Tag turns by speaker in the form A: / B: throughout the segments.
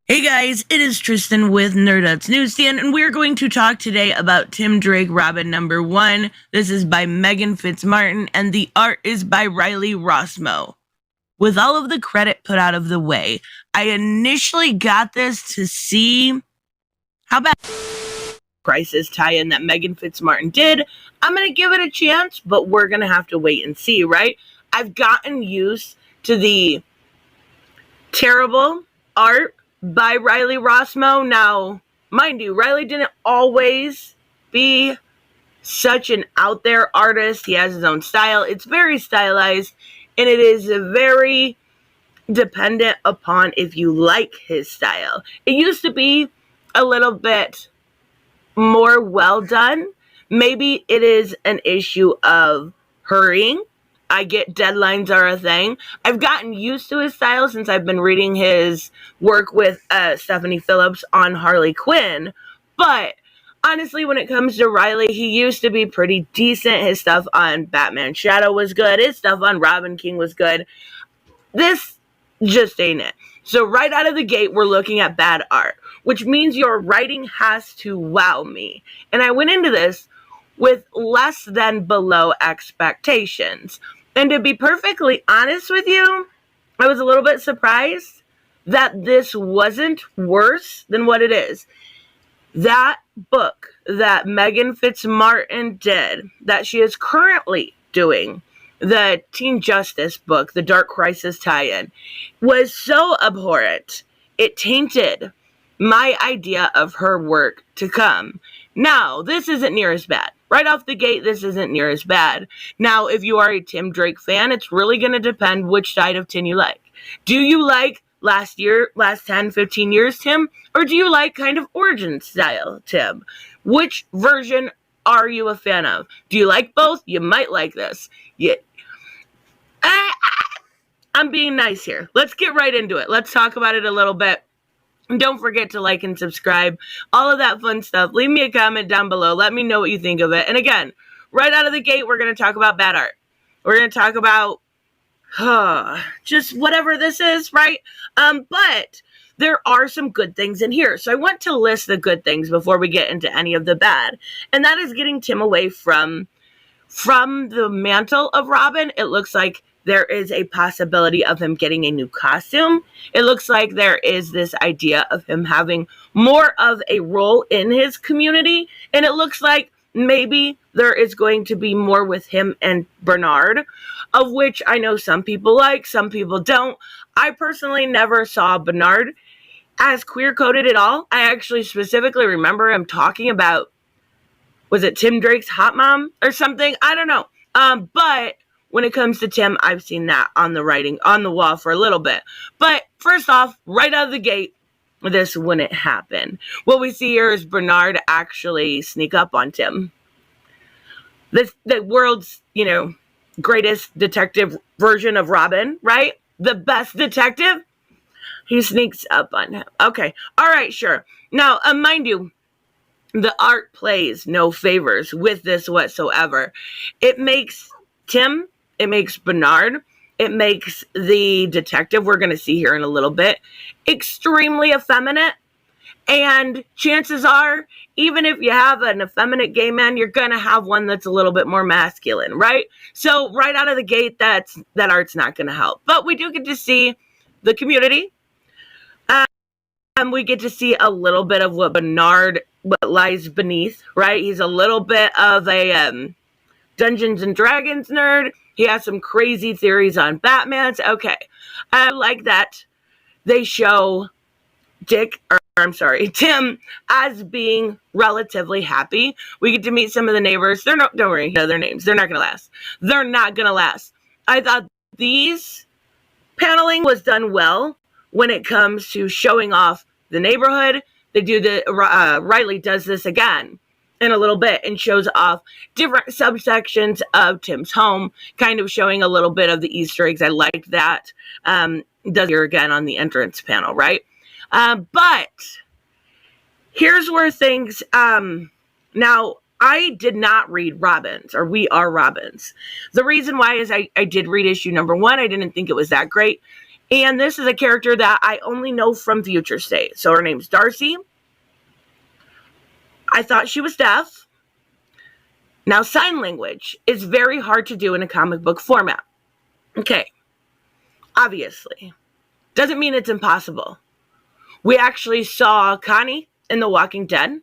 A: Hey guys, it is Tristan with Nerdut's Newsstand, and we're going to talk today about Tim Drake Robin #1. This is by Meghan Fitzmartin, and the art is by Riley Rossmo. With all of the credit put out of the way, I initially got this to see how bad crisis tie-in that Meghan Fitzmartin did. I'm going to give it a chance, but we're going to have to wait and see, right? I've gotten used to the terrible art by Riley Rossmo. Now, mind you, Riley didn't always be such an out there artist. He has his own style. It's very stylized, and it is very dependent upon if you like his style. It used to be a little bit more well done. Maybe it is an issue of hurrying. I get deadlines are a thing. I've gotten used to his style since I've been reading his work with Stephanie Phillips on Harley Quinn. But honestly, when it comes to Riley, he used to be pretty decent. His stuff on Batman Shadow was good. His stuff on Robin King was good. This just ain't it. So right out of the gate, we're looking at bad art, which means your writing has to wow me. And I went into this with less than below expectations. And to be perfectly honest with you, I was a little bit surprised that this wasn't worse than what it is. That book that Meghan Fitzmartin did, that she is currently doing, the Teen Justice book, the Dark Crisis tie-in, was so abhorrent. It tainted my idea of her work to come. Now, this isn't near as bad. Right off the gate, this isn't near as bad. Now, if you are a Tim Drake fan, it's really going to depend which side of Tim you like. Do you like last 10, 15 years Tim? Or do you like kind of origin style Tim? Which version are you a fan of? Do you like both? You might like this. Yeah. I'm being nice here. Let's get right into it. Let's talk about it a little bit. And don't forget to like and subscribe, all of that fun stuff. Leave me a comment down below. Let me know what you think of it. And again, right out of the gate, we're going to talk about bad art. We're going to talk about just whatever this is, right? But there are some good things in here. So I want to list the good things before we get into any of the bad. And that is getting Tim away from the mantle of Robin. It looks like there is a possibility of him getting a new costume. It looks like there is this idea of him having more of a role in his community. And it looks like maybe there is going to be more with him and Bernard, of which I know some people like, some people don't. I personally never saw Bernard as queer-coded at all. I actually specifically remember him talking about, was it Tim Drake's hot mom or something? I don't know. But when it comes to Tim, I've seen that on the writing on the wall for a little bit. But first off, right out of the gate, this wouldn't happen. What we see here is Bernard actually sneak up on Tim. The world's, greatest detective version of Robin, right? The best detective. He sneaks up on him. Okay. All right, sure. Now, mind you, the art plays no favors with this whatsoever. It makes Tim, it makes Bernard, it makes the detective, we're going to see here in a little bit, extremely effeminate. And chances are, even if you have an effeminate gay man, you're going to have one that's a little bit more masculine, right? So right out of the gate, that art's not going to help. But we do get to see the community. And we get to see a little bit of what lies beneath, right? He's a little bit of a Dungeons and Dragons nerd. He has some crazy theories on Batman's. Okay. I like that they show Tim as being relatively happy. We get to meet some of the neighbors. Don't worry, know their names. They're not going to last. They're not going to last. I thought these paneling was done well when it comes to showing off the neighborhood. They do Riley does this again in a little bit and shows off different subsections of Tim's home, kind of showing a little bit of the Easter eggs. I liked that. Does here again on the entrance panel, right? But here's where things, now I did not read Robins, or We Are Robins. The reason why is I did read issue #1. I didn't think it was that great. And this is a character that I only know from Future State. So her name's Darcy. I thought she was deaf. Now, sign language is very hard to do in a comic book format. Okay, obviously. Doesn't mean it's impossible. We actually saw Connie in The Walking Dead.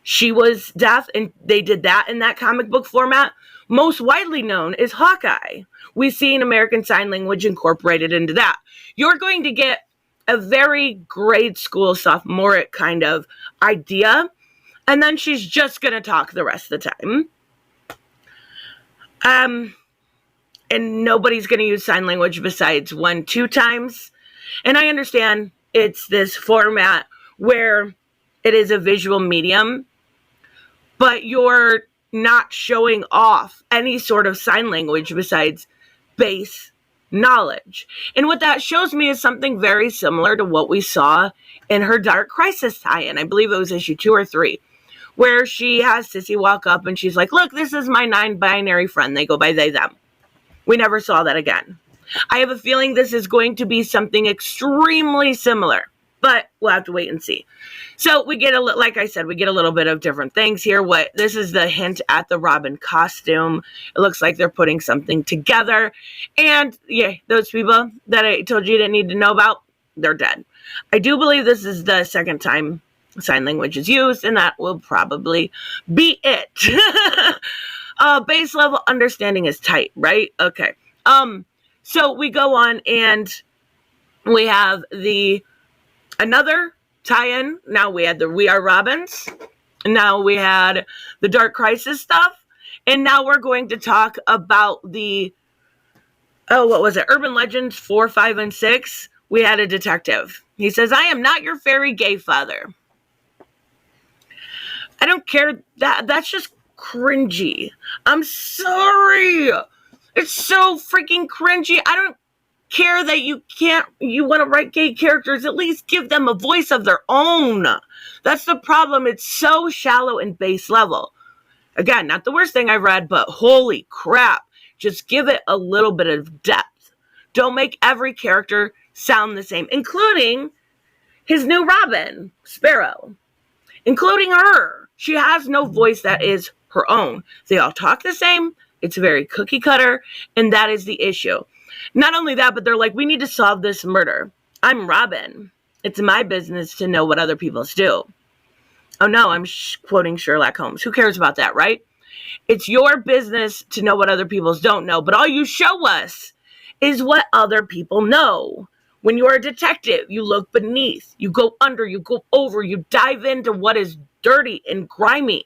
A: She was deaf, and they did that in that comic book format. Most widely known is Hawkeye. We've seen American Sign Language incorporated into that. You're going to get a very grade school sophomoric kind of idea, and then she's just going to talk the rest of the time. And nobody's going to use sign language besides 1-2 times. And I understand it's this format where it is a visual medium, but you're not showing off any sort of sign language besides base knowledge. And what that shows me is something very similar to what we saw in her Dark Crisis tie-in. I believe it was issue 2 or 3, where she has Sissy walk up and she's like, look, this is my non-binary friend. They go by they, them. We never saw that again. I have a feeling this is going to be something extremely similar, but we'll have to wait and see. So we get like I said, we get a little bit of different things here. This is the hint at the Robin costume. It looks like they're putting something together. And yeah, those people that I told you didn't need to know about, they're dead. I do believe this is the second time sign language is used, and that will probably be it. Base level understanding is tight, right? Okay. So we go on and we have another tie-in. Now we had the We Are Robins. Now we had the Dark Crisis stuff. And now we're going to talk about what was it? Urban Legends 4, 5, and 6. We had a detective. He says, I am not your fairy gay father. I don't care. That's just cringy. I'm sorry. It's so freaking cringy. I don't care that you want to write gay characters. At least give them a voice of their own. That's the problem. It's so shallow and base level. Again, not the worst thing I've read, but holy crap. Just give it a little bit of depth. Don't make every character sound the same, including his new Robin, Sparrow. Including her. She has no voice that is her own. They all talk the same. It's very cookie cutter, and that is the issue. Not only that, but they're like, we need to solve this murder. I'm Robin. It's my business to know what other people do. Oh no, I'm quoting Sherlock Holmes. Who cares about that, right? It's your business to know what other people don't know, but all you show us is what other people know. When you're a detective, you look beneath, you go under, you go over, you dive into what is dirty and grimy.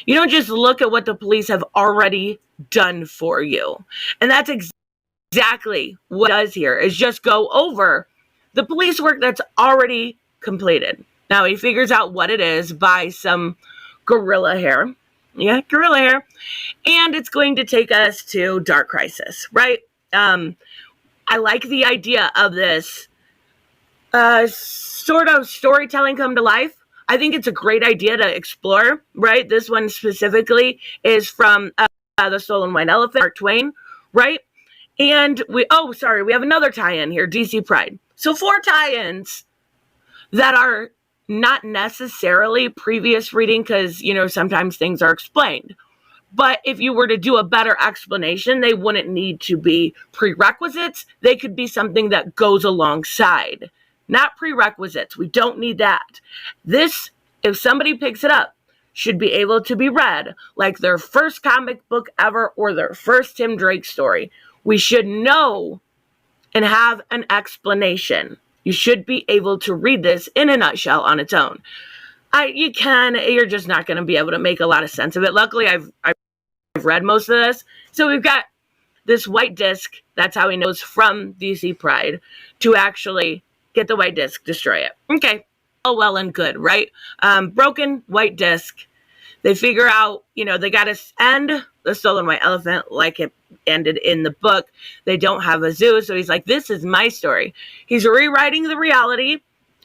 A: You don't just look at what the police have already done for you. And that's exactly what it does here, is just go over the police work that's already completed. Now he figures out what it is by some gorilla hair. Yeah, gorilla hair. And it's going to take us to Dark Crisis, right? I like the idea of this sort of storytelling come to life. I think it's a great idea to explore, right? This one specifically is from The Stolen White Elephant, Mark Twain, right? And we have another tie-in here, DC Pride. So 4 tie-ins that are not necessarily previous reading because, sometimes things are explained. But if you were to do a better explanation, they wouldn't need to be prerequisites. They could be something that goes alongside. Not prerequisites. We don't need that. This, if somebody picks it up, should be able to be read like their first comic book ever or their first Tim Drake story. We should know and have an explanation. You should be able to read this in a nutshell on its own. You're just not going to be able to make a lot of sense of it. Luckily, I've read most of this. So we've got this white disc. That's how he knows from DC Pride to actually get the white disc, destroy it. Okay. All well and good, right? Broken white disc. They figure out, they got to end The Stolen White Elephant like it ended in the book. They don't have a zoo. So he's like, this is my story. He's rewriting the reality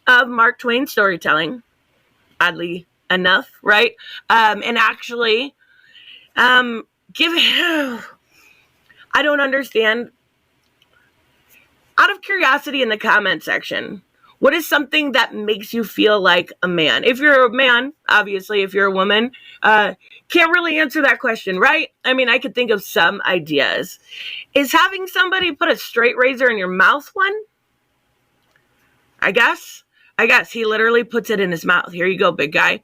A: of Mark Twain's storytelling. Oddly enough, right? And actually, I don't understand. Out of curiosity in the comment section, what is something that makes you feel like a man? If you're a man, obviously, if you're a woman, can't really answer that question, right? I mean, I could think of some ideas. Is having somebody put a straight razor in your mouth one? I guess he literally puts it in his mouth. Here you go, big guy.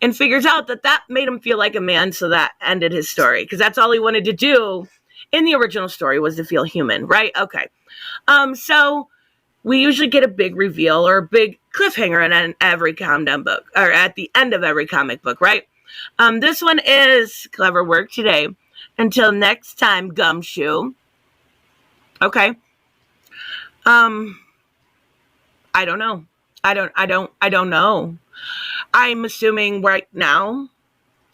A: And figures out that made him feel like a man, so that ended his story. Because that's all he wanted to do in the original story, was to feel human, right? Okay. So we usually get a big reveal or a big cliffhanger in every countdown book, or at the end of every comic book, right? This one is clever work today. Until next time, Gumshoe. Okay. I don't know. I don't know. I'm assuming right now,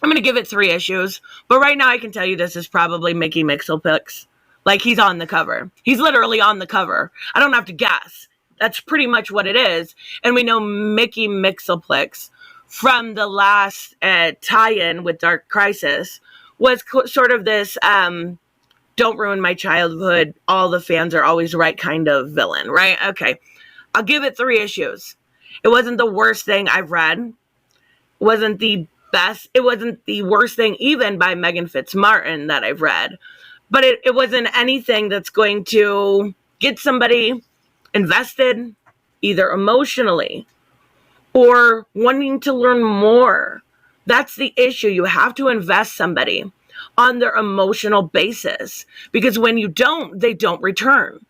A: I'm going to give it 3 issues, but right now I can tell you this is probably Mickey Mixelpix. Like, he's on the cover. He's literally on the cover. I don't have to guess. That's pretty much what it is. And we know Mickey Mixelpix from the last tie-in with Dark Crisis was sort of this don't ruin my childhood, all the fans are always right kind of villain, right? Okay. I'll give it 3 issues. It wasn't the worst thing I've read. It wasn't the best. It wasn't the worst thing even by Meghan Fitzmartin that I've read. But it wasn't anything that's going to get somebody invested, either emotionally or wanting to learn more. That's the issue. You have to invest somebody on their emotional basis. Because when you don't, they don't return.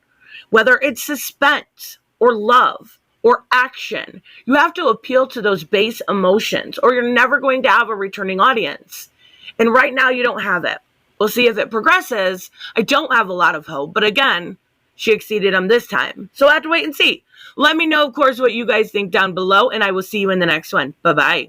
A: Whether it's suspense or love or action, you have to appeal to those base emotions, or you're never going to have a returning audience. And right now you don't have it. We'll see if it progresses. I don't have a lot of hope, but again, she exceeded them this time. So I have to wait and see. Let me know, of course, what you guys think down below, and I will see you in the next one. Bye-bye.